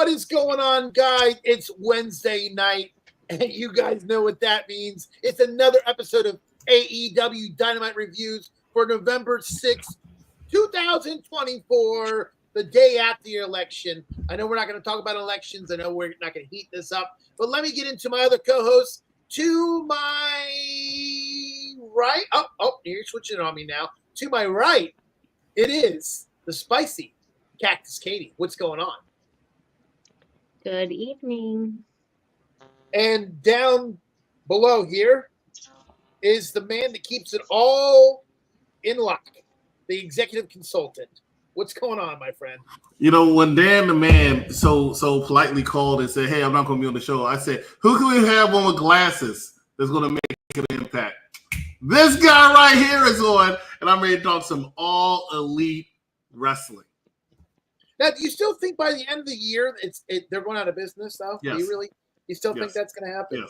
What is going on, guys? It's Wednesday night, and you guys know what that means. It's another episode of AEW Dynamite Reviews for November 6th, 2024, the day after the election. I know we're not going to talk about elections. I know we're not going to heat this up, but let me get into my other co-hosts. To my right, oh, you're switching on me now. To my right, it is the spicy Cactus Katie. What's going on? Good evening. And down below here is the man that keeps it all in lock, the executive consultant. What's going on, my friend? You know, when Dan the man so politely called and said, "Hey, I'm not going to be on the show," I said, "Who can we have on with glasses that's going to make an impact?" This guy right here is on, and I'm ready to talk some all elite wrestling. Now, do you still think by the end of the year they're going out of business, though? Yes. Do you still think that's going to happen?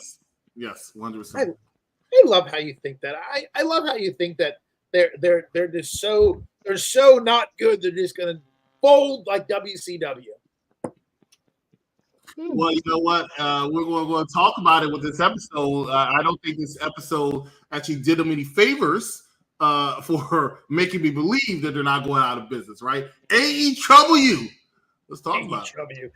Yes, 100%. I love how you think that. I love how you think that they're just so not good. They're just going to fold like WCW. Well, you know what? We're going to talk about it with this episode. I don't think this episode actually did them any favors for making me believe that they're not going out of business, right? AEW. Let's talk about it.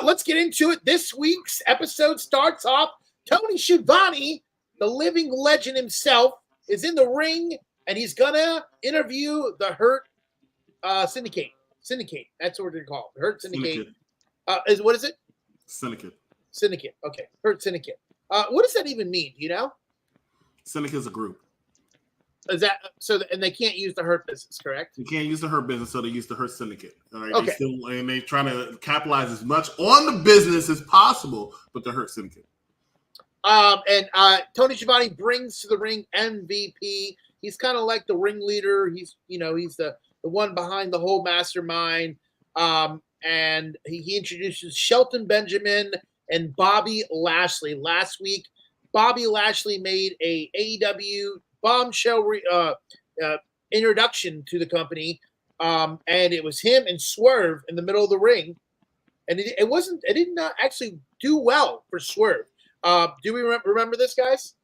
Let's get into it. This week's episode starts off. Tony Schiavone, the living legend himself, is in the ring, and he's going to interview the Hurt Syndicate. Syndicate. That's what we're going to call it. Hurt Syndicate. What is it? Syndicate. Syndicate. Okay. Hurt Syndicate. What does that even mean? Do you know? Syndicate is a group. Is that so? And they can't use the Hurt business, correct? You can't use the Hurt business, so they use the Hurt Syndicate. All right. Okay. They're trying to capitalize as much on the business as possible, but the Hurt Syndicate. And Tony Schiavone brings to the ring MVP. He's kind of like the ringleader. He's the one behind the whole mastermind. And he introduces Shelton Benjamin and Bobby Lashley. Last week, Bobby Lashley made a AEW bombshell introduction to the company, and it was him and Swerve in the middle of the ring, and it did not actually do well for Swerve. Do we remember this, guys?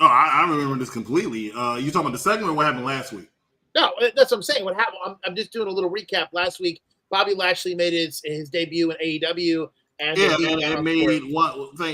Oh, I remember this completely. You talking about the segment or what happened last week? No, that's what I'm saying. What happened? I'm just doing a little recap. Last week, Bobby Lashley made his debut in AEW. And it made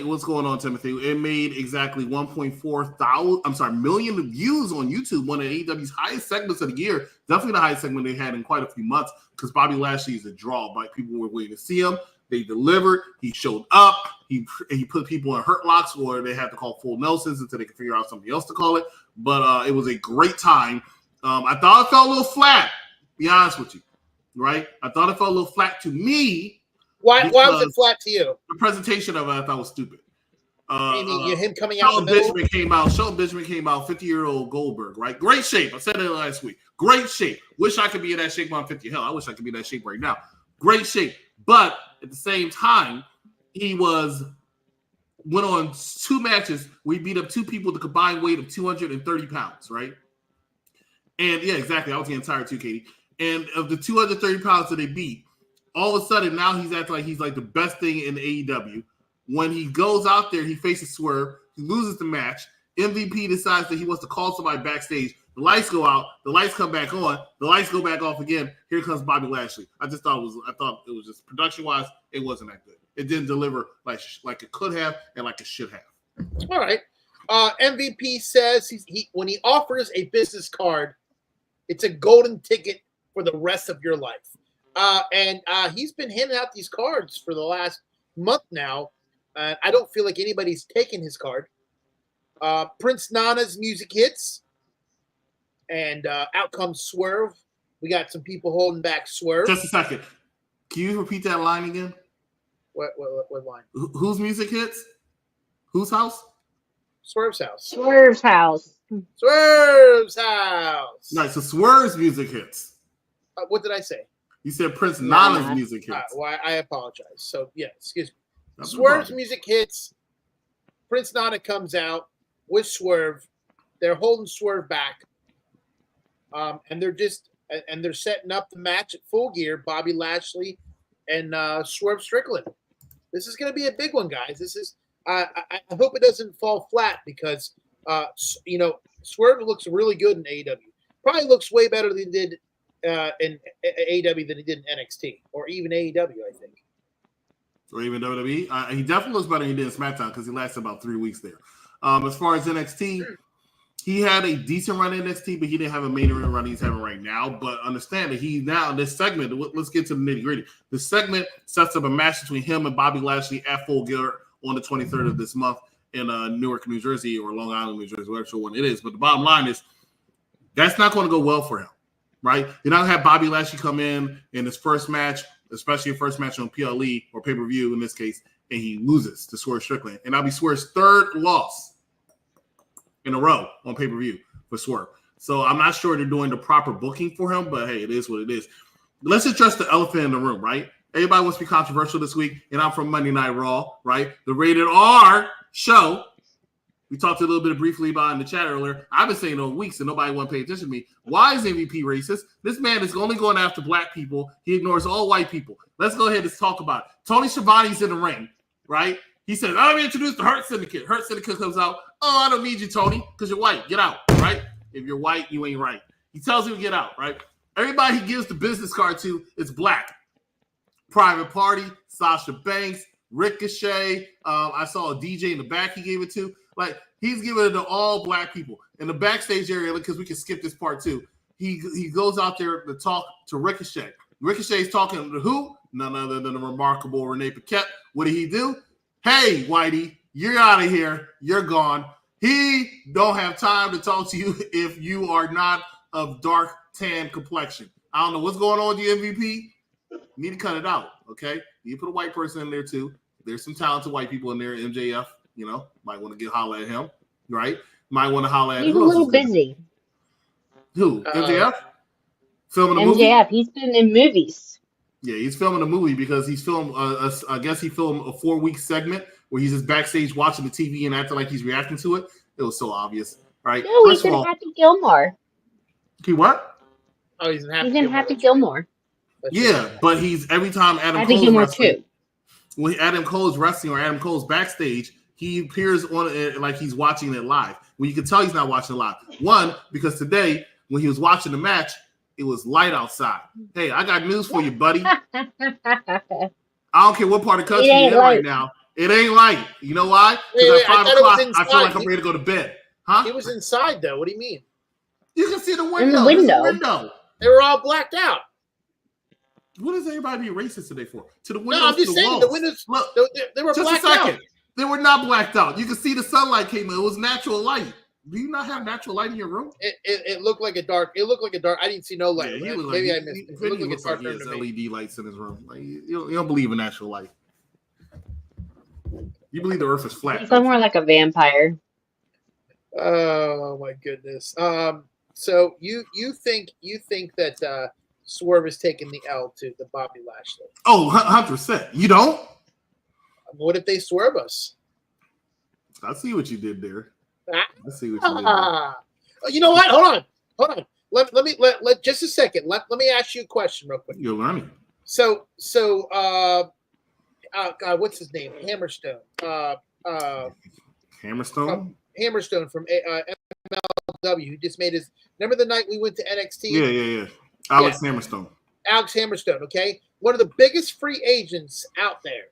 what's going on, Timothy? It made exactly 1.4 million views on YouTube. One of AEW's highest segments of the year, definitely the highest segment they had in quite a few months. Because Bobby Lashley is a draw. Like, people were waiting to see him. They delivered. He showed up. He put people in hurt locks, or they had to call full Nelsons until they could figure out something else to call it. But it was a great time. I thought it felt a little flat. To be honest with you, right? I thought it felt a little flat to me. Why was it flat to you? The presentation of it I thought was stupid. Him coming out. Shelton Benjamin came out, 50-year-old Goldberg, right? Great shape. I said it last week. Great shape. Wish I could be in that shape when I'm 50. Hell, I wish I could be in that shape right now. Great shape. But at the same time, he went on 2 matches where he beat up 2 people with a combined weight of 230 pounds, right? And yeah, exactly. I was getting tired too, Katie. And of the 230 pounds that they beat, all of a sudden now he's acting like he's like the best thing in AEW. When he goes out there, he faces Swerve. He loses the match. MVP decides that he wants to call somebody backstage. The lights go out. The lights come back on. The lights go back off again. Here comes Bobby Lashley. I thought it was just production-wise, it wasn't that good. It didn't deliver like it could have and like it should have. All right. MVP says when he offers a business card, it's a golden ticket for the rest of your life. And he's been handing out these cards for the last month now. I don't feel like anybody's taken his card. Prince Nana's music hits. And out comes Swerve. We got some people holding back Swerve. Just a second. Can you repeat that line again? What line? Whose music hits? Whose house? Swerve's house. Swerve's house. Swerve's house. Nice. So Swerve's music hits. What did I say? You said Prince Nana's music hits. Well, I apologize. So, yeah, excuse me. Swerve's music hits. Prince Nana comes out with Swerve. They're holding Swerve back. And they're setting up the match at Full Gear. Bobby Lashley and Swerve Strickland. This is going to be a big one, guys. This is. I hope it doesn't fall flat because Swerve looks really good in AEW. Probably looks way better than he did in AEW than he did in NXT or even AEW, I think. Or even WWE. He definitely looks better than he did in SmackDown because he lasted about 3 weeks there. As far as NXT, he had a decent run in NXT, but he didn't have a main event run he's having right now. But understand that he's now in this segment. Let's get to the nitty gritty. This segment sets up a match between him and Bobby Lashley at Full Gear on the 23rd of this month in Newark, New Jersey, or Long Island, New Jersey, whatever one it is. But the bottom line is that's not going to go well for him, right? You're not going to have Bobby Lashley come in his first match, especially a first match on PLE or pay-per-view in this case, and he loses to Swerve Strickland. And that'll be Swerve's third loss in a row on pay-per-view for Swerve. So I'm not sure they're doing the proper booking for him, but hey, it is what it is. Let's address the elephant in the room, right? Everybody wants to be controversial this week, and I'm from Monday Night Raw, right? The Rated R show. We talked a little bit briefly about in the chat earlier. I've been saying all weeks, and nobody want to pay attention to me. Why is MVP racist? This man is only going after black people. He ignores all white people. Let's go ahead and talk about it. Tony Schiavone's in the ring, right? He says, let me introduce the Hurt Syndicate. Hurt Syndicate comes out. Oh, I don't need you, Tony, because you're white. Get out, right? If you're white, you ain't right. He tells him to get out, right? Everybody he gives the business card to is black. Private Party, Sasha Banks, Ricochet. I saw a DJ in the back he gave it to. Like, he's giving it to all black people. In the backstage area, because we can skip this part too, he goes out there to talk to Ricochet. Ricochet's talking to who? None other than the remarkable Renee Paquette. What did he do? Hey, Whitey, you're out of here. You're gone. He don't have time to talk to you if you are not of dark tan complexion. I don't know what's going on with the MVP. You need to cut it out, okay? You put a white person in there too. There's some talented white people in there. MJF, might want to get holler at him, right? Might want to holler at him. He's a little busy. Who? MJF? Filming a movie? MJF, he's been in movies. Yeah, he's filming a movie because he's filmed, I guess he filmed a 4-week segment where he's just backstage watching the TV and acting like he's reacting to it. It was so obvious, right? No, he's in Happy Gilmore. He what? Oh, he's in Happy Gilmore. Yeah, but he's every time Adam Happy Cole's Gilmore wrestling, too. when Adam Cole's wrestling or Adam Cole's backstage, he appears on it like he's watching it live. When you can tell he's not watching it live. One, because today when he was watching the match, it was light outside. Hey, I got news for you, buddy. I don't care what part of the country you're in right now. It ain't light. You know why? Because at 5 o'clock, I feel like I'm ready to go to bed. Huh? He was inside, though. What do you mean? You can see the window. In the window. They were all blacked out. What is everybody being racist today for? To the windows, No, I'm just saying walls. the windows. Look, they were just blacked a second. out. They were not blacked out. You can see the sunlight came in. It was natural light. Do you not have natural light in your room? It looked like a dark. It looked like a dark. I didn't see no light. Yeah, Maybe I missed it. It looked like a dark he has LED lights in his room. Like, you don't believe in natural light. You believe the Earth is flat. He's more like a vampire. Oh my goodness. So you think that Swerve is taking the L to the Bobby Lashley? Oh, 100%. You don't? What if they swerve us? I see what you did there. Ah. I see what you did there. You know what? Hold on. Let me just a second. Let me ask you a question real quick. You're learning. So God, what's his name? Hammerstone. Hammerstone? Hammerstone from MLW, who just made his. Remember the night we went to NXT? Yeah. Alex Hammerstone. Alex Hammerstone. Okay, one of the biggest free agents out there.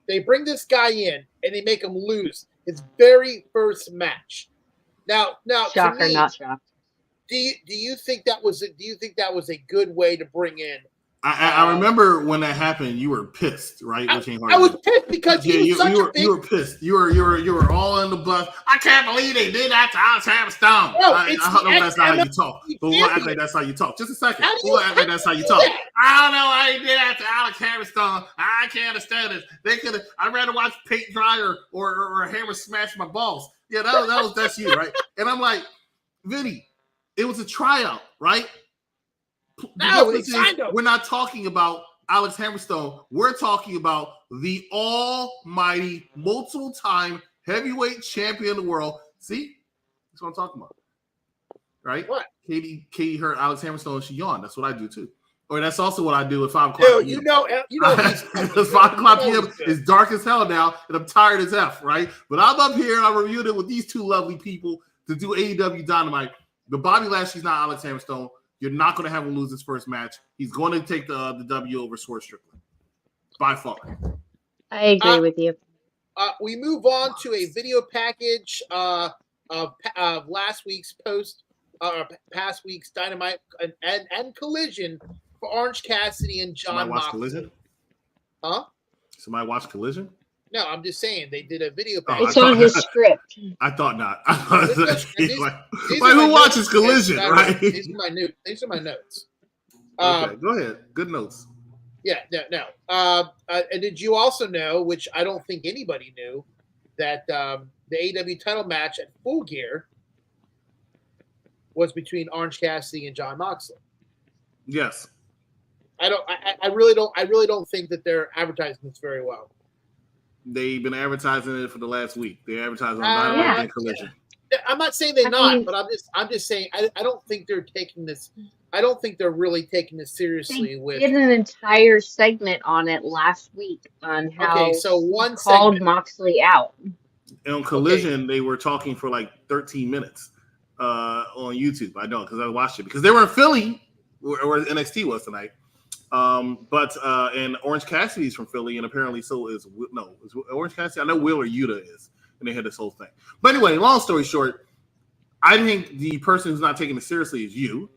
They bring this guy in and they make him lose his very first match. Now, Shock to me, or not shocked? Do you think that was a good way to bring in? I remember when that happened, you were pissed, right? I was pissed because you were pissed. You were all in the bus. I can't believe they did that to Alex Hammerstone. No, I know that's not how you talk, but we'll act like that's how you talk. Just a second. We'll act like that's how you talk. I don't know why they did that to Alex Hammerstone. I can't understand this. They could have. I'd rather watch paint dry or a hammer smash my balls. Yeah, that's you, right? And I'm like, Vinny, it was a tryout, right? No, we're not talking about Alex Hammerstone. We're talking about the almighty, multiple-time heavyweight champion of the world. See? That's what I'm talking about. Right? What? Katie heard Alex Hammerstone and she yawned. That's what I do too. Or that's also what I do at 5 o'clock. Dude, you know, It's 5 o'clock p.m. It's dark as hell now, and I'm tired as F, right? But I'm up here and I reviewed it with these two lovely people to do AEW Dynamite. But Bobby Lashley's not Alex Hammerstone. You're not going to have him lose his first match. He's going to take the W over Swerve Strickland by far. I agree with you. We move on to a video package of last week's past week's Dynamite and Collision for Orange Cassidy and John Moxley. Collision? Huh? Somebody watch Collision? No, I'm just saying they did a video package. It's on his script. I thought not. Who watches Collision, right? These are my notes. Okay, go ahead. Good notes. Yeah, no. And did you also know, which I don't think anybody knew, that the AEW title match at Full Gear was between Orange Cassidy and John Moxley? Yes. I really don't think that they're advertising this very well. They've been advertising it for the last week. They advertised on Dynamite and Collision. I'm not saying they're but I'm just saying I don't think they're taking this. I don't think they're really taking this seriously. They did an entire segment on it last week on how one called segment. Moxley out. And on Collision, they were talking for like 13 minutes on YouTube. I know because I watched it because they were in Philly where NXT was tonight. And Orange Cassidy's from Philly, and apparently so is Orange Cassidy. I know Wheeler Yuta is, and they had this whole thing. But anyway, long story short, I think the person who's not taking it seriously is you.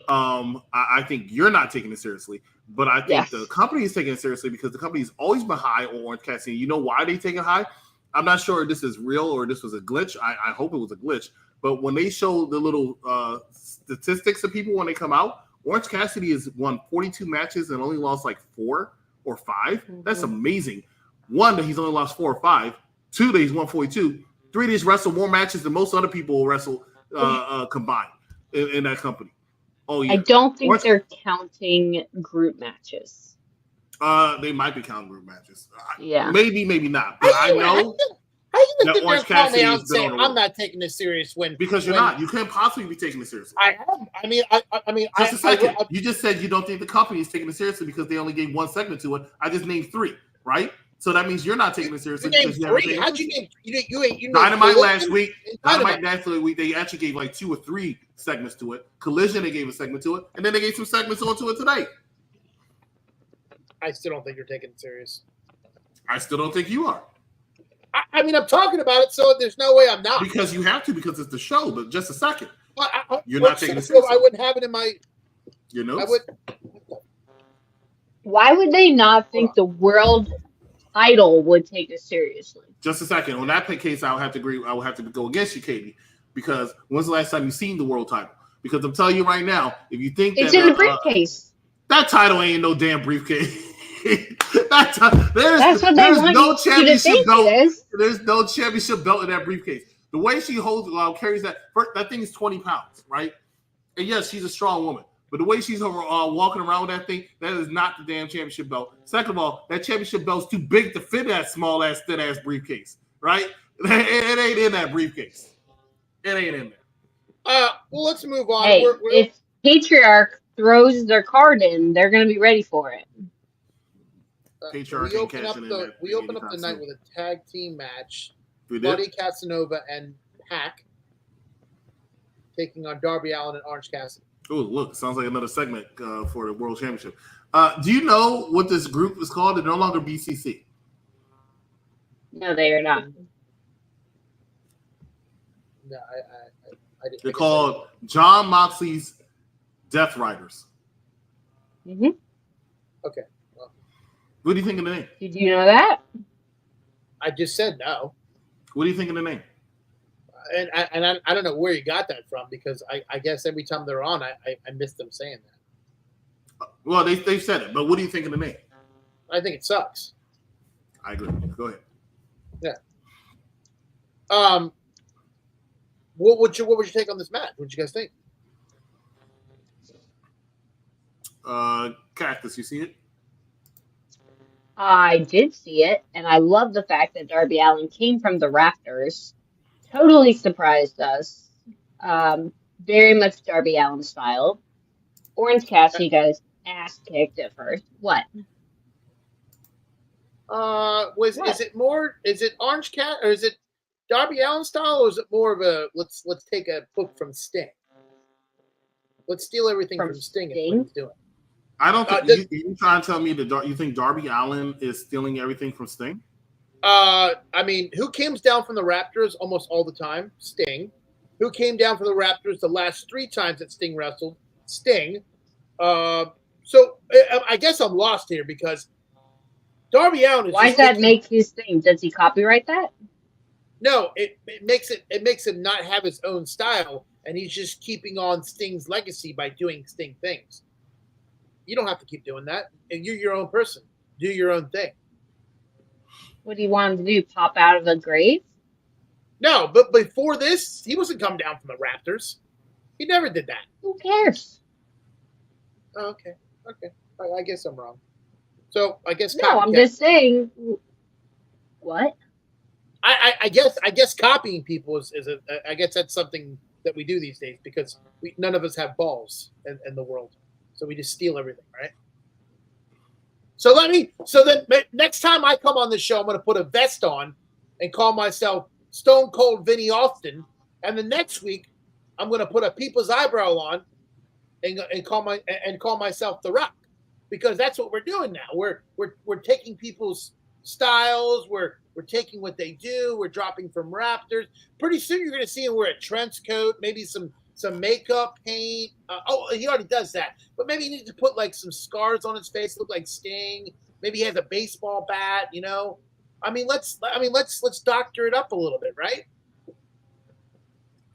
I think you're not taking it seriously, but I think the company is taking it seriously because the company's always been high on Orange Cassidy. You know why they take it high? I'm not sure if this is real or this was a glitch. I hope it was a glitch. But when they show the little statistics of people when they come out, Orange Cassidy has won 42 matches and only lost like 4 or 5. Mm-hmm. That's amazing. 1, that he's only lost 4 or 5. 2, that he's won 42. 3, that he's wrestled more matches than most other people will wrestle combined in that company. Oh yeah. I don't think they're counting group matches. They might be counting group matches. Yeah. Maybe not. But I know. How you think that Orange Cassidy out saying I'm not taking this serious because you're not. You can't possibly be taking it seriously. I am. I mean, just a second. You just said you don't think the company is taking it seriously because they only gave 1 segment to it. I just named 3, right? So that means you're not taking it seriously. You named 3. How'd you name? You Dynamite last week. Dynamite last week. They actually gave like 2 or 3 segments to it. Collision, they gave a segment to it, and then they gave some segments onto it today. I still don't think you're taking it serious. I still don't think you are. I mean, I'm talking about it, so there's no way I'm not. Because you have to, because it's the show. But just a second, you're not taking it seriously. I wouldn't have it in my. You know. Why would they not think the world title would take this seriously? Just a second. On that case, I would have to agree. I would have to go against you, Katie, because when's the last time you seen the world title? Because I'm telling you right now, if you think it's in the briefcase, that title ain't no damn briefcase. There's no championship belt. There's no championship belt in that briefcase. The way she carries that thing is 20 pounds, right? And yes, she's a strong woman. But the way she's walking around with that thing, that is not the damn championship belt. Second of all, that championship belt's too big to fit that small-ass, thin-ass briefcase, right? It ain't in that briefcase. It ain't in there. Well, let's move on. Hey, if Patriarch throws their card in, they're going to be ready for it. We open up the night with a tag team match. Buddy Casanova and Pac taking on Darby Allin and Orange Cassidy. Oh, look, sounds like another segment for the World Championship. Do you know what this group is called? They're no longer BCC. No, they are not. No, They're called John Moxley's Death Riders. Mm-hmm. Okay. What do you think of the name? Did you know that? I just said no. What do you think of the name? And I don't know where you got that from because I guess every time they're on, I miss them saying that. Well, they've said it, but what do you think of the name? I think it sucks. I agree. Go ahead. Yeah. What would you take on this match? What did you guys think? Cactus, you see it? I did see it, and I love the fact that Darby Allin came from the rafters. Totally surprised us. Very much Darby Allin style. Orange Cassidy, guys. ass kicked at first. What? Is it Orange Cat or is it Darby Allin style, or is it more of a let's take a book from Sting? Let's steal everything from Sting. Is what he's doing. I don't think you trying to tell me that you think Darby Allin is stealing everything from Sting? I mean, who came down from the Raptors almost all the time? Sting. Who came down from the Raptors the last 3 times that Sting wrestled? Sting. So I guess I'm lost here because Darby Allin is. Why does that make his thing? Does he copyright that? No, it makes him not have his own style, and he's just keeping on Sting's legacy by doing Sting things. You don't have to keep doing that. And you're your own person. Do your own thing. What do you want him to do? Pop out of the grave? No, but before this, he wasn't come down from the Raptors. He never did that. Who cares? Oh, okay. I guess I'm wrong. So I guess no. I'm just saying. What? I guess copying people is I guess that's something that we do these days because none of us have balls in the world, so we just steal everything, right? So then next time I come on the show, I'm going to put a vest on and call myself Stone Cold Vinny Austin, and the next week I'm going to put a people's eyebrow on and call myself The Rock, because that's what we're doing now. We're taking people's styles, we're taking what they do, we're dropping from Raptors. Pretty soon you're going to see him wear a trench coat, maybe some makeup, paint. He already does that, but maybe he needs to put like some scars on his face, look like Sting. Maybe he has a baseball bat, you know. Let's doctor it up a little bit, right?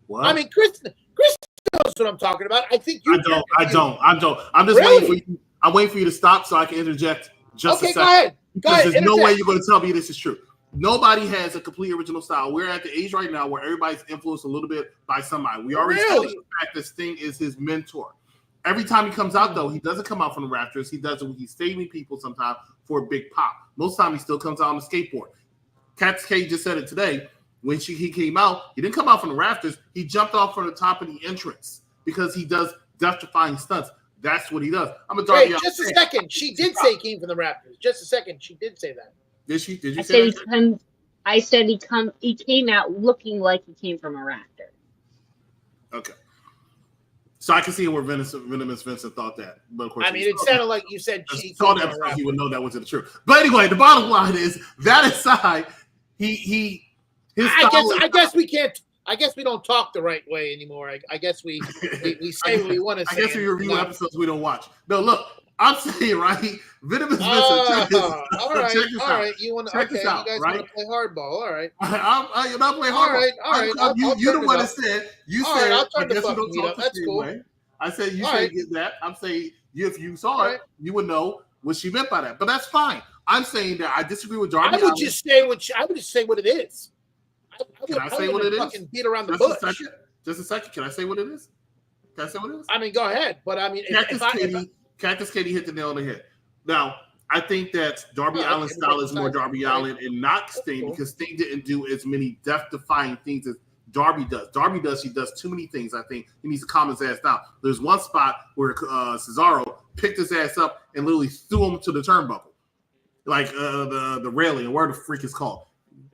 What? I mean, Chris knows what I'm talking about. I think you. I don't. I'm just waiting for you. I'm waiting for you to stop so I can interject just a second. Go ahead. Because there's no way you're going to tell me this is true. Nobody has a complete original style. We're at the age right now where everybody's influenced a little bit by somebody. We already established the fact that Sting is his mentor. Every time he comes out, though, he doesn't come out from the Raptors. He does it when he's saving people sometimes for a big pop. Most of the time, he still comes out on the skateboard. Cat K just said it today. When he came out, he didn't come out from the Raptors. He jumped off from the top of the entrance because he does death-defying stunts. That's what he does. I'm a Darby Allin just a second. She did say he came from the Raptors. Just a second. She did say that. Did she? Did you say that? I said he came out looking like he came from a Raptor. Okay. So I can see where Venomous Vincent thought that. But of course, it sounded like you said she saw that episode, he would know that wasn't true. But anyway, the bottom line is that aside, I guess we can't. I guess we don't talk the right way anymore. I guess we say what we want to say. I guess we review episodes we don't watch. No, look, I'm saying, right? Venomous Vincent. All right. You want to? Okay, you guys want to play hardball? All right. You're not playing hardball. All right. You're the one that said. You said. I'll turn the fucking heat up. That's cool. Way. I said you said get that. I'm saying if you saw it, you would know what she meant by that. But that's fine. I'm saying that I disagree with Darby. I would just say what it is. Can I say what it is? Fucking beat around the bush. Just a second. Can I say what it is? Can I say what it is? Go ahead. But Cactus Katie hit the nail on the head. Now, I think that Darby Allin's style is more Darby Allin and not Sting because Sting didn't do as many death-defying things as Darby does. He does too many things. I think he needs to calm his ass down. There's one spot where Cesaro picked his ass up and literally threw him to the turnbuckle, like the railing, or whatever the freak is called.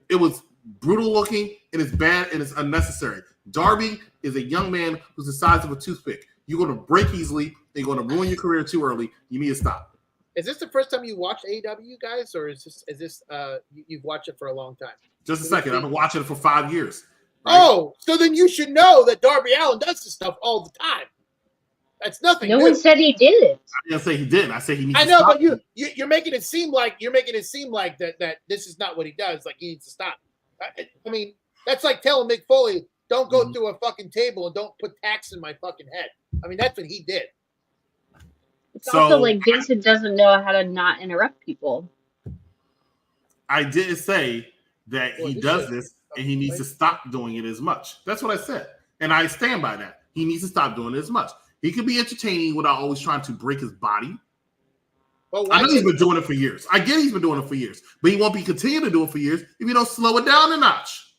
It was brutal looking, and it's bad, and it's unnecessary. Darby is a young man who's the size of a toothpick. You're going to break easily. You're going to ruin your career too early. You need to stop. Is this the first time you watched AEW, guys, or is this you've watched it for a long time? Just a second. I've been watching it for 5 years. Right? Oh, so then you should know that Darby Allin does this stuff all the time. That's nothing. No one said he did it. I didn't say he didn't. I said he needs to stop. stop. I know, but you're making it seem like that this is not what he does. Like he needs to stop. That's like telling Mick Foley, don't go through a fucking table and don't put tacks in my fucking head. That's what he did. It's also like Vincent doesn't know how to not interrupt people. I didn't say that he does this and he needs to stop doing it as much. That's what I said. And I stand by that. He needs to stop doing it as much. He could be entertaining without always trying to break his body. Well, I know he's been doing it for years. I get he's been doing it for years. But he won't be continuing to do it for years if you don't slow it down a notch.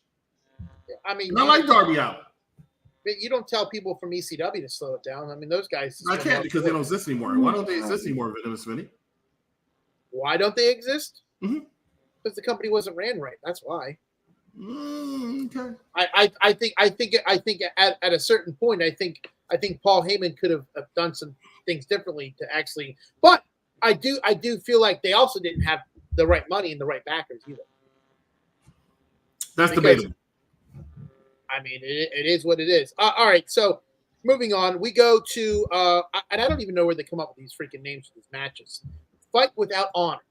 Not like Darby Allin. You don't tell people from ECW to slow it down. I mean, those guys. I can't because they don't exist anymore. Why don't they exist anymore, Vinny? Why don't they exist? Mhm. Because the company wasn't ran right. That's why. Okay. I think at a certain point, I think Paul Heyman could have done some things differently to actually. But I do feel like they also didn't have the right money and the right backers either. That's debatable. I mean, it is what it is. All right, so moving on, we go to and I don't even know where they come up with these freaking names for these matches. Fight without honor.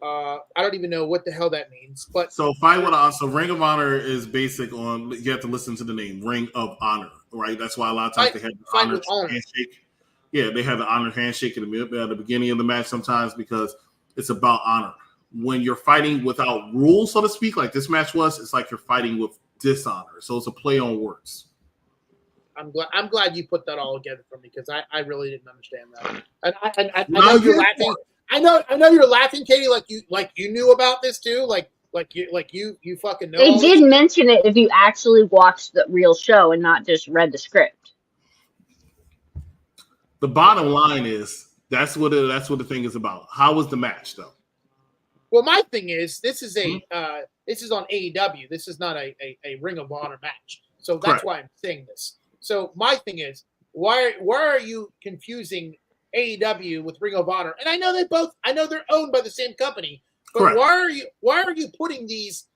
I don't even know what the hell that means. But so Fight with Honor. So Ring of Honor is basic on. You have to listen to the name Ring of Honor, right? That's why a lot of times they have the honor handshake. Yeah, they have the honor handshake at the beginning of the match sometimes because it's about honor. When you're fighting without rules, so to speak, like this match was, it's like you're fighting with dishonor. So it's a play on words. I'm glad you put that all together for me because I really didn't understand that. And I know you're laughing. I know you're laughing, Katie, like you knew about this too, like you fucking know. They did mention it if you actually watched the real show and not just read the script. The bottom line is that's what the thing is about. How was the match though? Well, my thing is this is this is on AEW. This is not a Ring of Honor match, so that's Correct. why I'm saying this. So my thing is why are you confusing AEW with Ring of Honor? And I know they're owned by the same company, but Correct. why are you putting these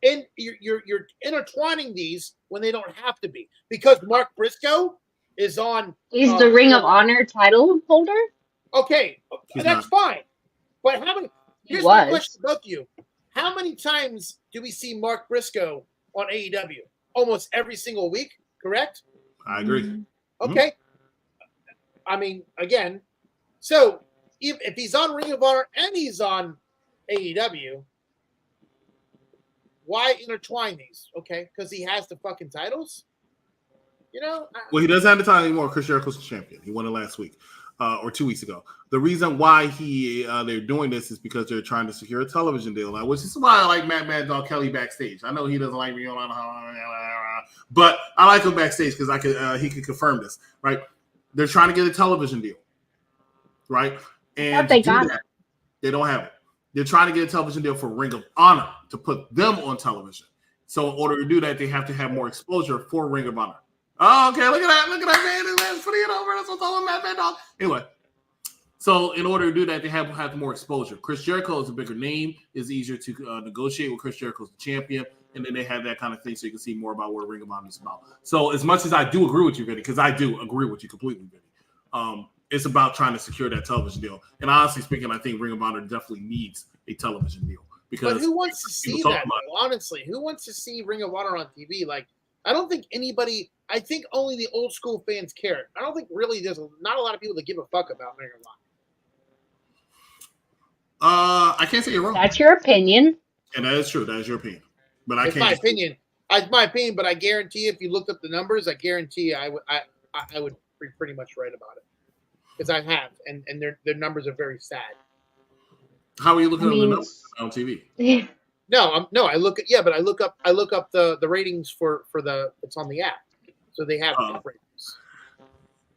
in? You're intertwining these when they don't have to be because Mark Briscoe is on. He's the Ring of Honor title holder. Okay, that's fine. But how many? Here's my question to both of you: how many times do we see Mark Briscoe on AEW? Almost every single week, correct? I agree. Okay. I mean, again, so if he's on Ring of Honor and he's on AEW, why intertwine these? Okay, because he has the fucking titles. You know. Well, he doesn't have the title anymore. Chris Jericho's the champion. He won it last week. Or 2 weeks ago. The reason why they're doing this is because they're trying to secure a television deal, which is why I like Mad Dog Kelly backstage. I know he doesn't like me, but I like him backstage because he could confirm this. Right? They're trying to get a television deal, right? And they got it. They don't have it. They're trying to get a television deal for Ring of Honor to put them on television. So in order to do that, they have to have more exposure for Ring of Honor. Oh, okay, look at that, man. That's putting it over. That's what's all Mad Dog. Anyway, so in order to do that, they have more exposure. Chris Jericho is a bigger name. It's easier to negotiate with Chris Jericho's the champion, and then they have that kind of thing so you can see more about what Ring of Honor is about. So as much as I do agree with you, Vinny, because I do agree with you completely, Vinny, it's about trying to secure that television deal. And honestly speaking, I think Ring of Honor definitely needs a television deal. Because but who wants to see that, honestly? Who wants to see Ring of Honor on TV? Like, I don't think anybody. I think only the old school fans care. I don't think really there's not a lot of people that give a fuck about Ring of Honor. I can't say you're wrong. That's your opinion. And that is true. That is your opinion. But I can't. My opinion. It's my opinion. But I guarantee, if you looked up the numbers, I guarantee I would be pretty much right about it because I have, and their numbers are very sad. How are you looking at the numbers on TV? Yeah. No, I look up the ratings for it's on the app. So they have app ratings.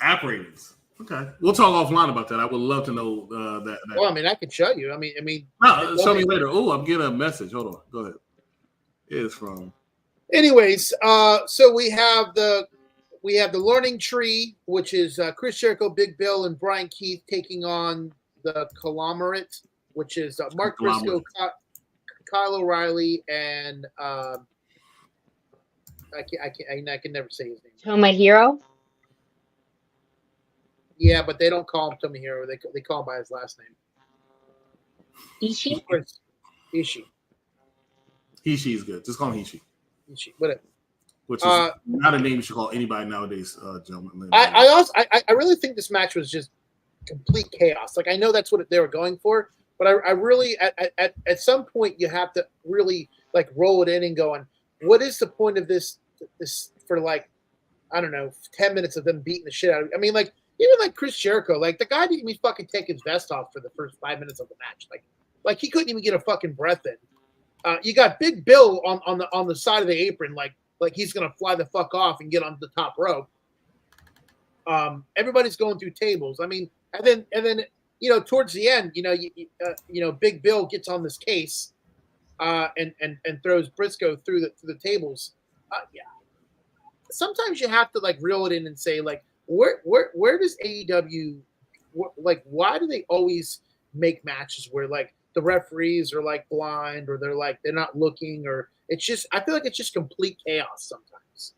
App ratings. Okay. We'll talk offline about that. I would love to know that. Well, I mean, I can show you. I mean. No, show me later. Oh, I'm getting a message. Hold on. Go ahead. It is from. Anyways, so we have the Learning Tree, which is Chris Jericho, Big Bill, and Brian Keith taking on the Conglomerate, which is Mark Briscoe, Kyle O'Reilly, and I can never say his name. Tomohiro? Yeah, but they don't call him Tomohiro. They call him by his last name. Ishii? Ishii. Ishii is good. Just call him Ishii. Ishii. Whatever. Which is not a name you should call anybody nowadays, gentlemen. I really think this match was just complete chaos. Like, I know that's what they were going for, but I really at some point you have to really like roll it in and going, what is the point of this for, like, I don't know, 10 minutes of them beating the shit out of. I mean, like, even like Chris Jericho, like the guy didn't even fucking take his vest off for the first 5 minutes of the match. Like he couldn't even get a fucking breath in. You got Big Bill on the side of the apron, like like he's gonna fly the fuck off and get on the top rope. Everybody's going through tables. I mean, and then towards the end, Big Bill gets on this case, and throws Briscoe through the tables. Yeah. Sometimes you have to like reel it in and say like, where does AEW, like, why do they always make matches where like the referees are like blind or they're not looking, or it's just, I feel like it's just complete chaos sometimes.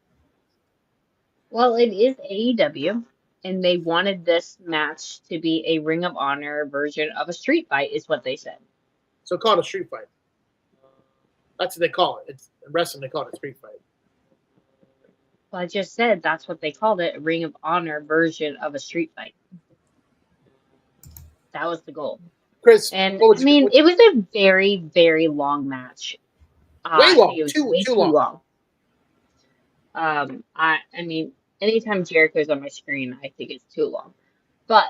Well, it is AEW, and they wanted this match to be a Ring of Honor version of a street fight, is what they said. So call it a street fight. That's what they call it. It's in wrestling, they call it a street fight. Well, I just said that's what they called it, a Ring of Honor version of a street fight. That was the goal. Chris, and it was a very, very long match. Way long, it was too long. I mean, anytime Jericho's on my screen, I think it's too long. But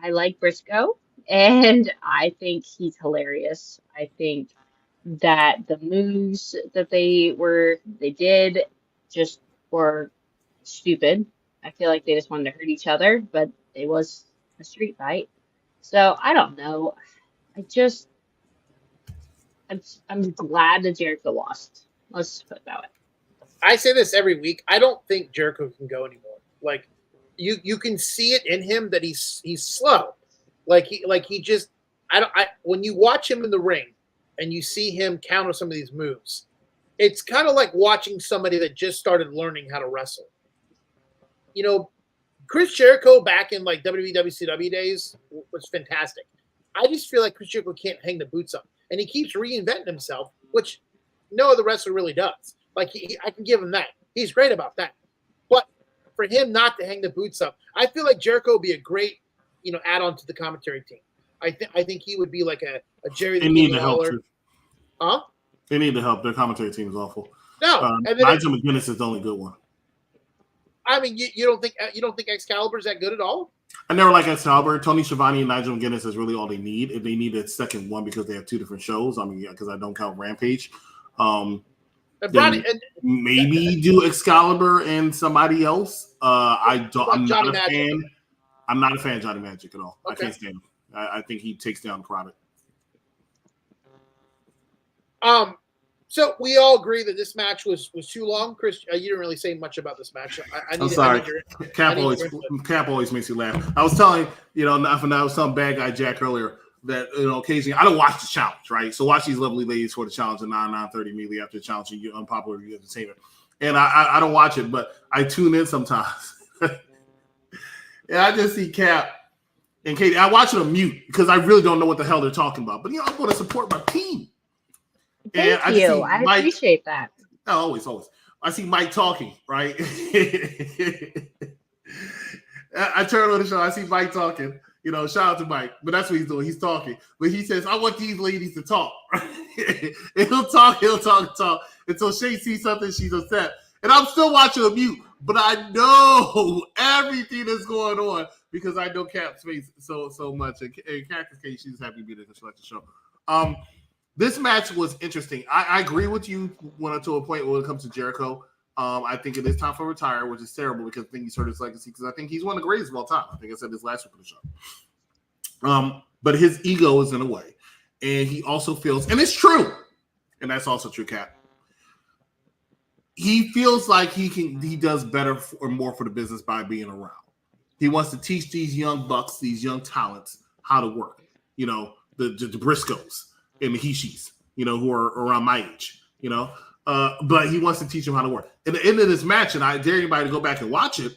I like Briscoe, and I think he's hilarious. I think that the moves that they did just were stupid. I feel like they just wanted to hurt each other, but it was a street fight. So I don't know. I'm glad that Jericho lost. Let's just put it that way. I say this every week. I don't think Jericho can go anymore. Like you can see it in him that he's slow. Like he just when you watch him in the ring and you see him counter some of these moves, it's kind of like watching somebody that just started learning how to wrestle. Chris Jericho back in like WWE WCW days was fantastic. I just feel like Chris Jericho can't hang the boots up, and he keeps reinventing himself, which no other wrestler really does. Like I can give him that. He's great about that. But for him not to hang the boots up, I feel like Jericho would be a great, add-on to the commentary team. I think he would be like a Jerry the King Lawler. Huh? They need the help. Their commentary team is awful. No, Nigel McGuinness is the only good one. I mean, you don't think Excalibur is that good at all? I never like Excalibur. Tony Schiavone and Nigel McGuinness is really all they need. If they need a second one because they have two different shows. I mean, yeah, because I don't count Rampage. Maybe do Excalibur and somebody else. I'm not a fan. I'm not a fan of Johnny Magic at all. Okay. I can't stand him. I think he takes down the product. So we all agree that this match was too long. Chris, you didn't really say much about this match. I'm sorry. Cap always makes you laugh. I was telling I was telling bad guy Jack earlier that occasionally I don't watch the challenge, right? So watch these lovely ladies for the challenge at 9:30 immediately after the challenge. You unpopular entertainment, and I don't watch it, but I tune in sometimes, and I just see Cap and Katie. I watch it on mute because I really don't know what the hell they're talking about. But I'm going to support my team. Thank you. I appreciate that. Oh, always. I see Mike talking, right? I turn on the show. I see Mike talking. Shout out to Mike. But that's what he's doing. He's talking. But he says, I want these ladies to talk. And he'll talk until Shay sees something, she's upset. And I'm still watching a mute. But I know everything that's going on because I know Cap's face so much. And Cap's case, she's happy to be there to select the show. This match was interesting. I agree with you to a point when it comes to Jericho. I think it is time for retire, which is terrible because I think he's hurt his legacy because I think he's one of the greatest of all time. I think I said this last week on the show. But his ego is in a way. And he also feels, and it's true, and that's also true, Cap. He feels like he does better or more for the business by being around. He wants to teach these young bucks, these young talents, how to work. The Briscoes and the Hishis, who are around my age, but he wants to teach them how to work. At the end of this match, and I dare anybody to go back and watch it,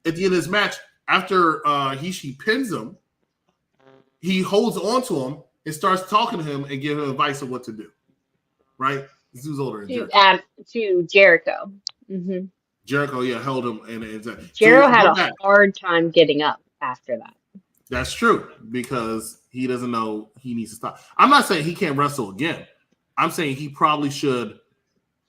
at the end of this match, after Hishi pins him, he holds on to him and starts talking to him and giving him advice on what to do. Right? This dude's older than Jericho. To Jericho. Mm-hmm. Jericho, held him. And Jericho had a hard time getting up after that. That's true, because he doesn't know he needs to stop. I'm not saying he can't wrestle again. I'm saying he probably should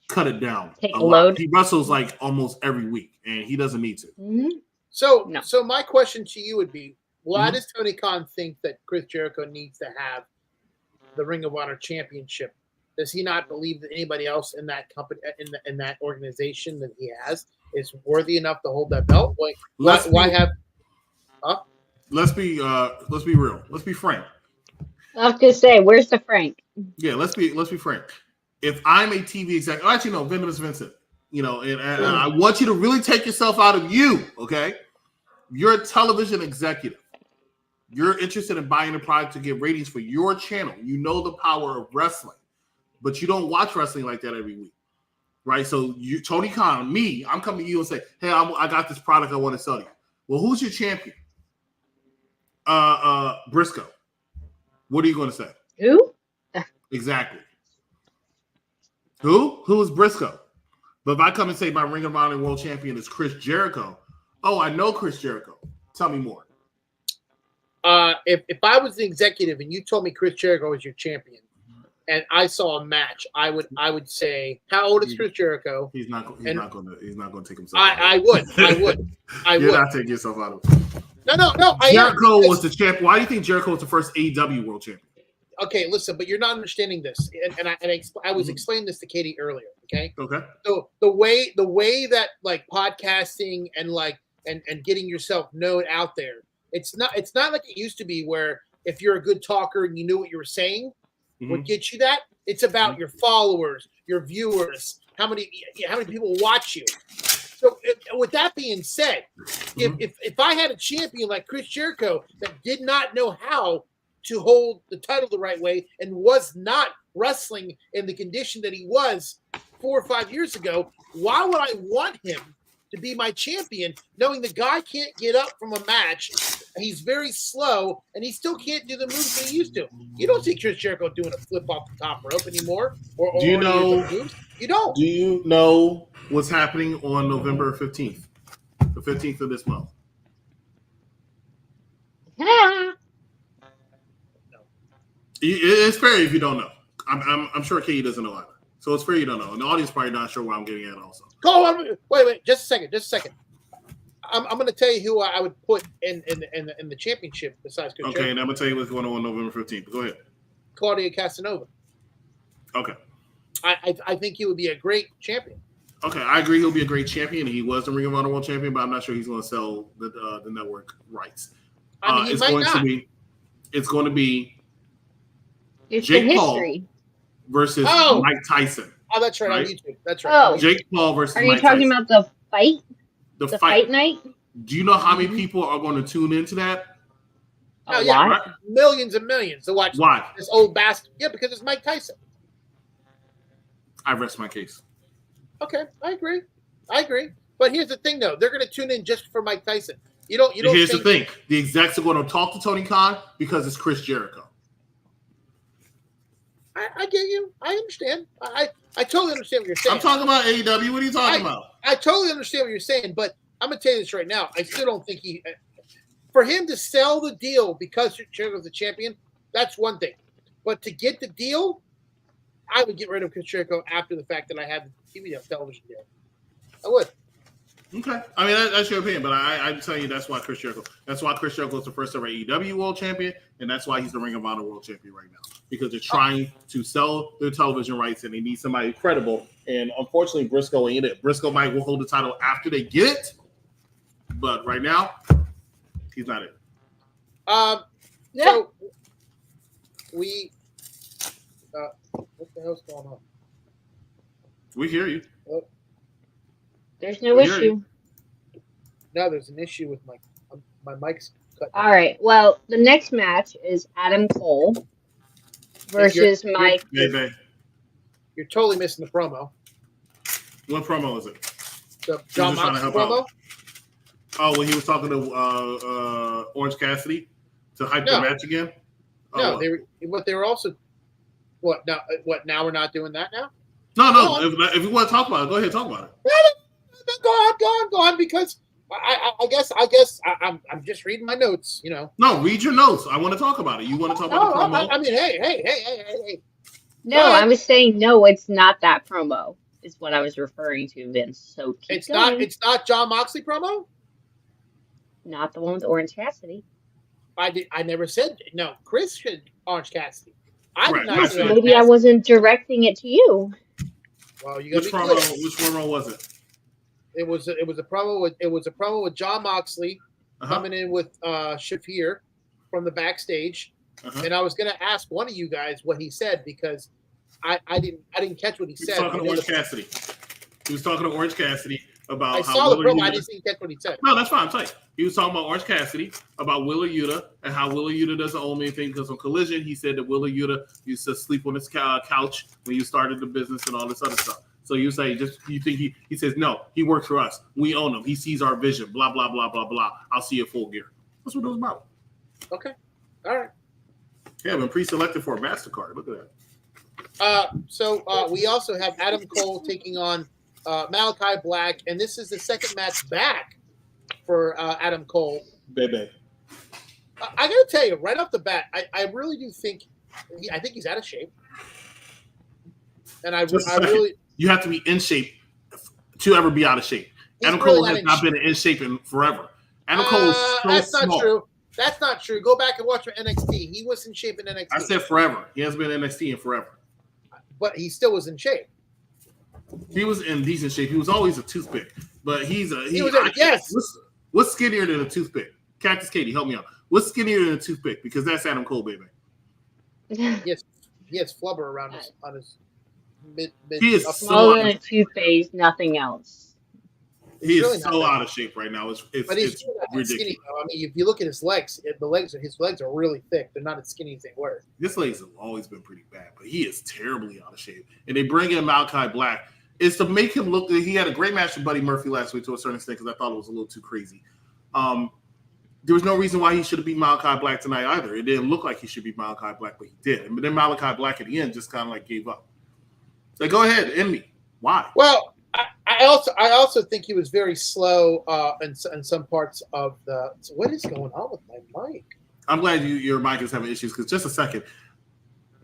cut it down. Take a load. He wrestles like almost every week, and he doesn't need to. Mm-hmm. So my question to you would be, why does Tony Khan think that Chris Jericho needs to have the Ring of Honor championship Does he not believe that anybody else in that company, in that organization that he has, is worthy enough to hold that belt? Why have? Huh? Let's be real. Let's be frank. I was gonna say, where's the Frank? Yeah, let's be frank. If I'm a TV executive, actually no, Venomous Vincent, and I want you to really take yourself out of you, okay? You're a television executive. You're interested in buying a product to get ratings for your channel. You know the power of wrestling, but you don't watch wrestling like that every week, right? So you, Tony Khan, I'm coming to you and say, hey, I got this product I want to sell you. Well, who's your champion? Briscoe. What are you going to say? Who? Exactly. Who? Who is Briscoe? But if I come and say my Ring of Honor World Champion is Chris Jericho, oh, I know Chris Jericho. Tell me more. If I was the executive and you told me Chris Jericho was your champion, and I saw a match, I would say, how old is Chris Jericho? He's not going to take himself. I would. You're not taking yourself out of it. No. Jericho was the champion. Why do you think Jericho was the first AEW World Champion? Okay, listen, but you're not understanding this, and I was explaining this to Katie earlier. Okay. Okay. So the way that like podcasting and getting yourself known out there, it's not like it used to be where if you're a good talker and you knew what you were saying would get you that. It's about your followers, your viewers, how many people watch you. So with that being said, if I had a champion like Chris Jericho that did not know how to hold the title the right way and was not wrestling in the condition that he was 4 or 5 years ago, why would I want him to be my champion, knowing the guy can't get up from a match, he's very slow, and he still can't do the moves that he used to? You don't see Chris Jericho doing a flip off the top rope anymore. Do you know? You don't. Do you know what's happening on November 15th, the 15th of this month? Yeah. It's fair if you don't know. I'm sure Katie doesn't know either. So it's fair you don't know. And the audience probably not sure where I'm getting at also. Go on. Wait. Just a second. I'm going to tell you who I would put in the championship besides Chris Jericho. Okay, and I'm going to tell you what's going on November 15th. Go ahead. Claudia Casanova. Okay. I think he would be a great champion. Okay, I agree he'll be a great champion. He was the Ring of Honor World Champion, but I'm not sure he's going to sell the network rights. He might not. It's going to be It's Jake the Paul history. versus Mike Tyson. Oh, that's right, on YouTube. That's right. Oh. Jake Paul versus Are you Mike talking Tyson. about the fight? The fight night? Do you know how many people are going to tune into that? A lot? Right? Millions and millions to watch this old bastard. Yeah, because it's Mike Tyson. I rest my case. Okay, I agree. But here's the thing, though. They're going to tune in just for Mike Tyson. You don't. Here's the thing. The execs are going to talk to Tony Khan because it's Chris Jericho. I get you. I understand. I totally understand what you're saying. I'm talking about AEW. What are you talking about? I totally understand what you're saying, but I'm going to tell you this right now. I still don't think for him to sell the deal because Jericho's the champion, that's one thing. But to get the deal, I would get rid of Chris Jericho after the fact that I have the TV television deal. I would. Okay. I mean, that's your opinion, but I'm telling you that's why Chris Jericho is the first ever AEW World Champion, and that's why he's the Ring of Honor World Champion right now. Because they're trying to sell their television rights, and they need somebody credible. And unfortunately, Briscoe ain't it. Briscoe will hold the title after they get it, but right now, he's not it. So we what the hell's going on? We hear you. There's no issue. No, there's an issue with my mic's cut. All right. Well, the next match is Adam Cole versus Mike. You're totally missing the promo. What promo is it? The John Moxley promo? Oh, when he was talking to Orange Cassidy to hype the match again? No, they were also what now? What now? We're not doing that now? No. If you want to talk about it, go ahead and talk about it. Go on, because I guess I'm just reading my notes, you know. No, read your notes. I want to talk about it. You want to talk about the promo? I mean, hey. No, I was saying no. It's not that promo. Is what I was referring to, Vince. So keep going. It's not John Moxley promo. Not the one with Orange Cassidy. I never said no. Chris should Orange Cassidy. I did not say Maybe I wasn't directing it to you. Well, you Which promo was it? It was a promo with Jon Moxley coming in with Shafir from the backstage, and I was going to ask one of you guys what he said because I didn't catch what he said. He was talking to Orange Cassidy. He was talking to Orange Cassidy about I saw the promo. I didn't catch what he said. No, that's fine. I'm saying he was talking about Orange Cassidy, about Willa Yuta, and how Willa Yuta doesn't owe me anything because on Collision he said that Willa Yuta used to sleep on his couch when you started the business and all this other stuff. So you say, you think he says, no, he works for us. We own him. He sees our vision, blah, blah, blah, blah, blah. I'll see you full gear. That's what it was about. Okay. All right. Yeah, I've been pre-selected for a MasterCard. Look at that. So we also have Adam Cole taking on Malachi Black, and this is the second match back for Adam Cole. Baby. I got to tell you, right off the bat, I really do think I think he's out of shape. And I really... You have to be in shape to ever be out of shape. Adam Cole has not been in shape in forever. Adam Cole is so That's small. not true. That's not true. Go back and watch for NXT. He was in shape in NXT. I said forever. He hasn't been in NXT in forever. But he still was in shape. He was in decent shape. He was always a toothpick. But yes. What's skinnier than a toothpick? Cactus Katie, help me out. What's skinnier than a toothpick? Because that's Adam Cole, baby. Yes. He has flubber around on his mid. He is smaller than a toothpaste, nothing else. He is so out of shape right now. It's ridiculous. Skinny, I mean, if you look at his legs, his legs are really thick. They're not as skinny as they were. His legs have always been pretty bad, but he is terribly out of shape. And they bring in Malachi Black. It's to make him look. He had a great match with Buddy Murphy last week to a certain extent because I thought it was a little too crazy. There was no reason why he should have beat Malachi Black tonight either. It didn't look like he should beat Malachi Black, but he did. And then Malachi Black at the end just kind of like gave up. So go ahead, end me. Why? Well, I also think he was very slow in some parts of the. So what is going on with my mic? I'm glad your mic is having issues because just a second.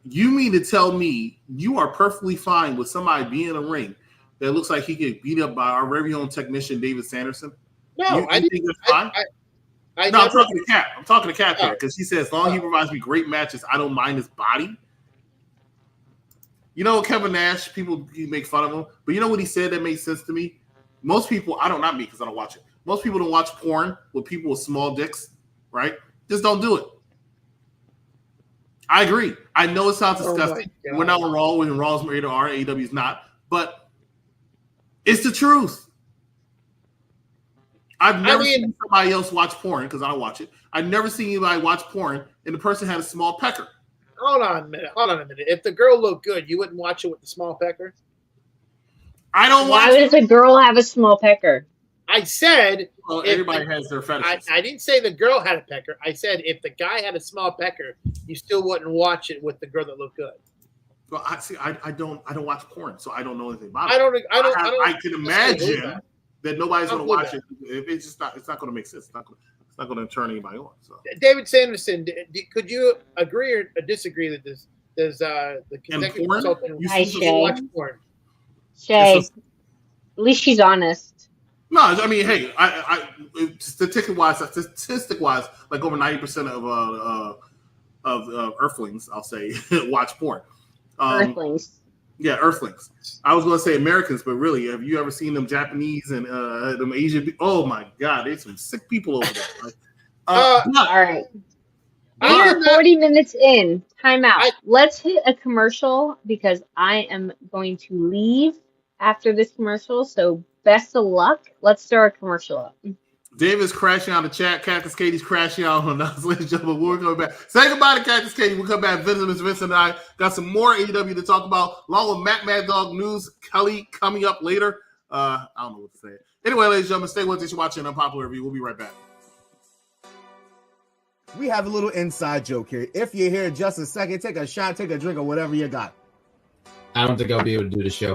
You mean to tell me you are perfectly fine with somebody being in a ring that looks like he get beat up by our very own technician David Sanderson? No, I think that's fine. I'm talking to Cap. I'm talking to Cap here because he says, as long as he provides me great matches, I don't mind his body. You know, Kevin Nash, people make fun of him, but you know what he said that made sense to me? Most people, not me because I don't watch it. Most people don't watch porn with people with small dicks, right? Just don't do it. I agree. I know it sounds disgusting. We're not on Raw when Raw's rated R, AEW's not, but it's the truth. I've never seen somebody else watch porn because I don't watch it. I've never seen anybody watch porn and the person had a small pecker. Hold on a minute. If the girl looked good, you wouldn't watch it with the small pecker? I don't watch it. Why does a girl have a small pecker? I said... Well, everybody has their fetishes. I didn't say the girl had a pecker. I said if the guy had a small pecker, you still wouldn't watch it with the girl that looked good. Well, I don't watch porn, so I don't know anything about it. I can imagine that nobody's going to watch it. It's not going to make sense. It's not going to turn anybody on. So, David Sanderson, could you agree or disagree that there's the executive consultant watch porn? Shay, at least she's honest. No, I mean, hey, I statistic wise, like over 90% of Earthlings, I'll say, watch porn. Earthlings. Yeah, Earthlings. I was going to say Americans, but really, have you ever seen them Japanese and them Asian? Oh my God, there's some sick people over there. All right. We are 40 minutes in. Time out. Let's hit a commercial because I am going to leave after this commercial. So best of luck. Let's start a commercial up. David's crashing out the chat. Cactus Katie's crashing out on us, ladies and gentlemen. We're coming back. Say goodbye to Cactus Katie. We'll come back. Vincent and I got some more AEW to talk about, along with Mad Dog news. Kelly coming up later. I don't know what to say. Anyway, ladies and gentlemen, stay with us. You're watching Unpopular Review. We'll be right back. We have a little inside joke here. If you're here just a second, take a shot, take a drink, or whatever you got. I don't think I'll be able to do the show, but